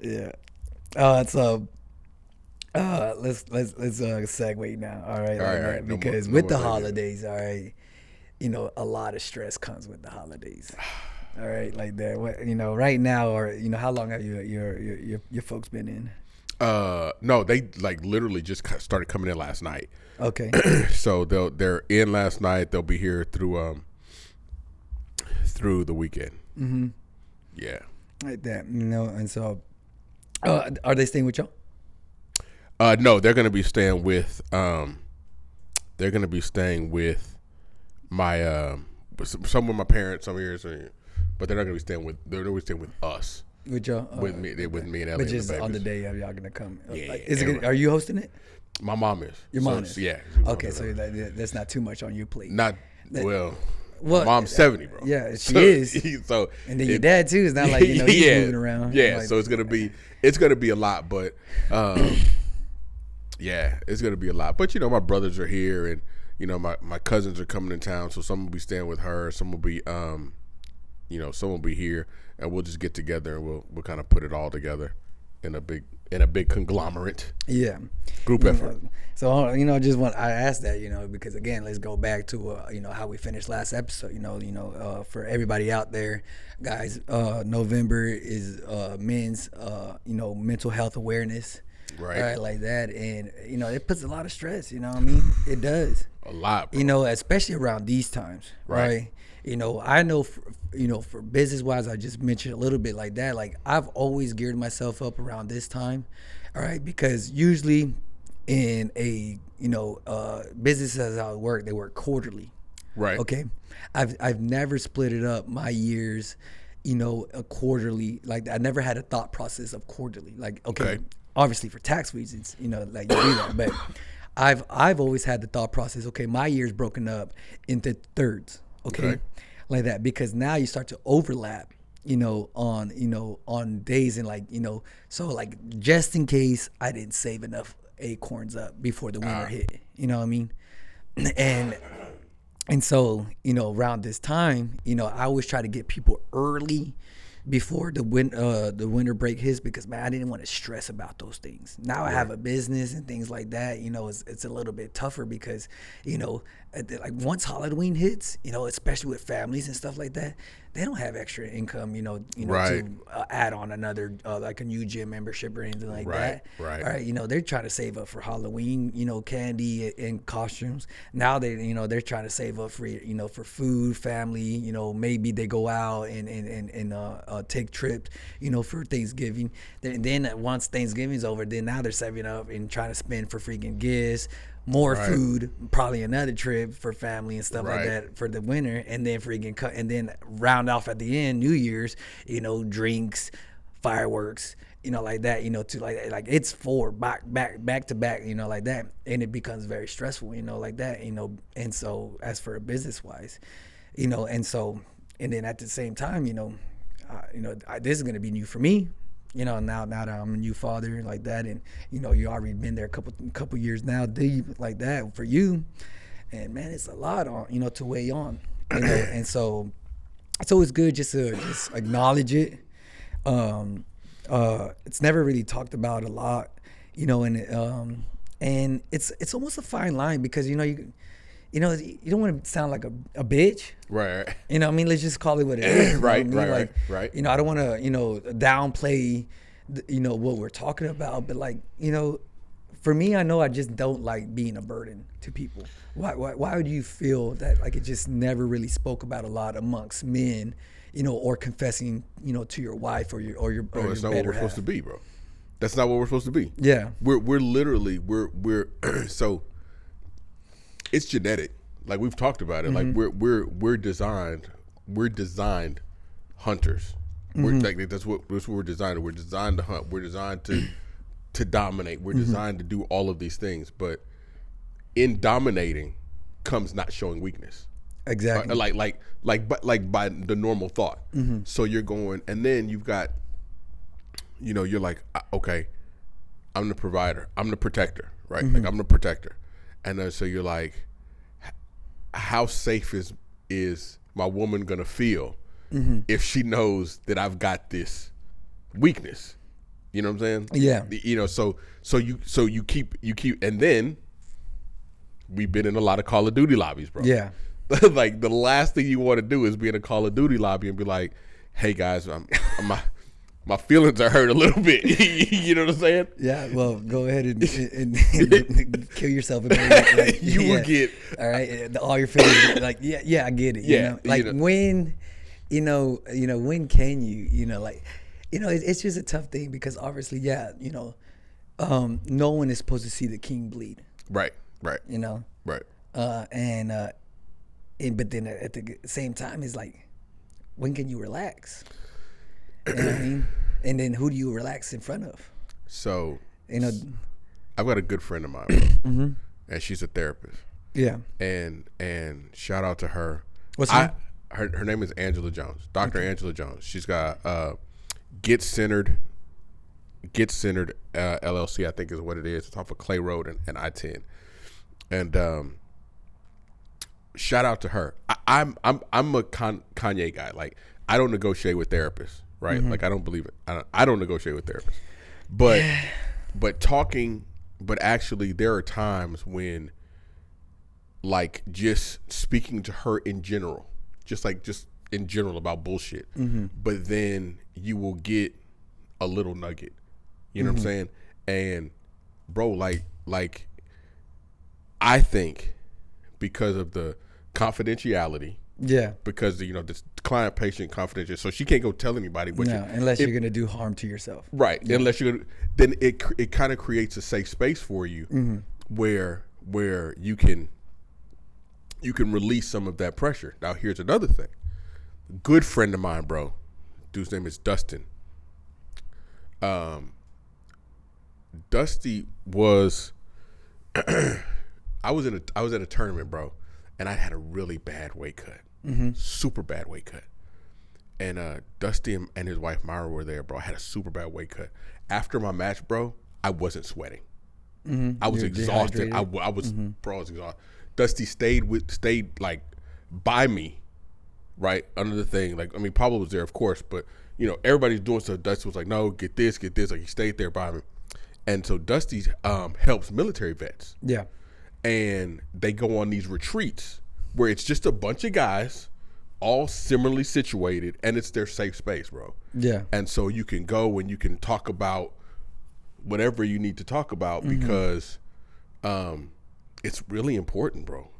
Yeah. So let's segue now. All right, All like right, all right. that No more, because no with more the segue. holidays, all right, a lot of stress comes with the holidays. All right, like that. What right now, or how long have your folks been in? No, they like literally just started coming in last night. Okay. So they're in last night. They'll be here through the weekend. Mm-hmm. Yeah. Like that, and so are they staying with y'all? No, they're gonna be staying with they're gonna be staying with my some with my parents, some here, but they're not gonna be staying with they're gonna be staying with us. With y'all? With me, they with Okay. me and Ellie But and the just on the babies. day of y'all gonna come. Yeah, Like, yeah, are you hosting it? My mom is. Your So mom is. yeah. Okay, so that's not too much on your plate. Not That- well. Well, My mom's 70, bro. Yeah, she So, is. So And then your dad too. It's not like he's yeah, moving around. yeah. Like, So it's gonna be a lot, but yeah, it's gonna be a lot. But my brothers are here, and my cousins are coming in town, so some will be staying with her, some will be some will be here, and we'll just get together and we'll kind of put it all together in a big conglomerate yeah. group effort. So just I asked that because again, let's go back to how we finished last episode. For everybody out there, guys, November is men's mental health awareness. Right. All right, like that, and it puts a lot of stress. You know what I mean? It does. A lot, bro. Especially around these times, right? I know, for business wise, I just mentioned a little bit like that. Like I've always geared myself up around this time, all right, because usually in a business as how it work, they work quarterly. Right. Okay, I've never split it up my years, a quarterly. Like I never had a thought process of quarterly. Like okay. Obviously for tax reasons, like you do that, but I've always had the thought process. Okay, my year's broken up into thirds. Okay, like that, because now you start to overlap. On days and so like just in case I didn't save enough acorns up before the winter hit. You know what I mean? And so around this time, I always try to get people early before the winter break hits, because man, I didn't want to stress about those things. Now I have a business and things like that. It's a little bit tougher because like once Halloween hits, especially with families and stuff like that, they don't have extra income, Right. to add on another like a new gym membership or anything like that. Right. All right, they're trying to save up for Halloween, candy and costumes. Now they're trying to save up for for food, family. Maybe they go out and take trips, for Thanksgiving. Then once Thanksgiving's over, then now they're saving up and trying to spend for freaking gifts. More food, probably another trip for family and stuff like that for the winter, and then freaking and then round off at the end, New Year's, drinks, fireworks, like that, to like it's four back to back, like that, and it becomes very stressful, like that, and so as for business wise, and so and then at the same time, this is gonna be new for me. Now that I'm a new father like that, and you already been there a couple years now, deep like that for you, and man, it's a lot on to weigh on, and so it's always good just to acknowledge it. It's never really talked about a lot, and it's almost a fine line because you don't want to sound like a bitch. Right. I mean, let's just call it what it is. Right. Like, Right. I don't want to, downplay, what we're talking about. But like, for me, I know I just don't like being a burden to people. Why would you feel that like it just never really spoke about a lot amongst men, or confessing, to your wife or your Bro, that's your not what better we're supposed half? to be, bro. That's not what we're supposed to be. Yeah. We're literally we're so it's genetic. Like we've talked about it. Like we're designed hunters. We're like that's what we're designed. We're designed to hunt. We're designed to dominate. We're designed to do all of these things. But in dominating comes not showing weakness. Exactly. Like by the normal thought. So you're going, and then you've got, you're like, okay, I'm the provider. I'm the protector, right? Like I'm the protector. And then so you're like, how safe is my woman gonna feel if she knows that I've got this weakness? You know what I'm saying? Yeah. You know, so you keep, and then we've been in a lot of Call of Duty lobbies, bro. Yeah. Like the last thing you want to do is be in a Call of Duty lobby and be like, "Hey guys, my feelings are hurt a little bit." You know what I'm saying? Yeah. Well, go ahead and kill yourself. And like, You will get all right. All your feelings, like I get it. Yeah, You know? Like when, when can you, like, it's just a tough thing because obviously, no one is supposed to see the king bleed. Right. Right. But then at the same time, it's like, when can you relax? You know what I mean? And then who do you relax in front of? So, I've got a good friend of mine, and she's a therapist. Yeah. And shout out to her. What's her name? Her name is Angela Jones, Dr. Angela Jones. She's got Get Centered LLC, I think is what it is. It's off of Clay Road and I-10. And shout out to her. I'm a Kanye guy. Like, I don't negotiate with therapists, right? Like, I don't believe it. I don't negotiate with therapists. But actually there are times when, like, just speaking to her in general, just in general about bullshit, but then you will get a little nugget. You know what I'm saying? And bro, like I think because of the confidentiality, because this client patient confidential, so she can't go tell anybody what unless you're gonna do harm to yourself, right? Unless then it kind of creates a safe space for you, where you can release some of that pressure. Now here's another thing. Good friend of mine, bro, dude's name is Dustin. Dusty was I was at a tournament, bro, and I had a really bad weight cut, super bad weight cut. And Dusty and his wife Myra were there, bro. I had a super bad weight cut. After my match, bro, I wasn't sweating. I was exhausted. I was exhausted. Dusty stayed like by me, right under the thing. Like, I mean, Pablo was there, of course, but everybody's doing stuff. Dusty was like, "No, get this." Like, he stayed there by me. And so Dusty helps military vets. Yeah. And they go on these retreats where it's just a bunch of guys all similarly situated, and it's their safe space, bro. Yeah. And so you can go and you can talk about whatever you need to talk about, because it's really important, bro.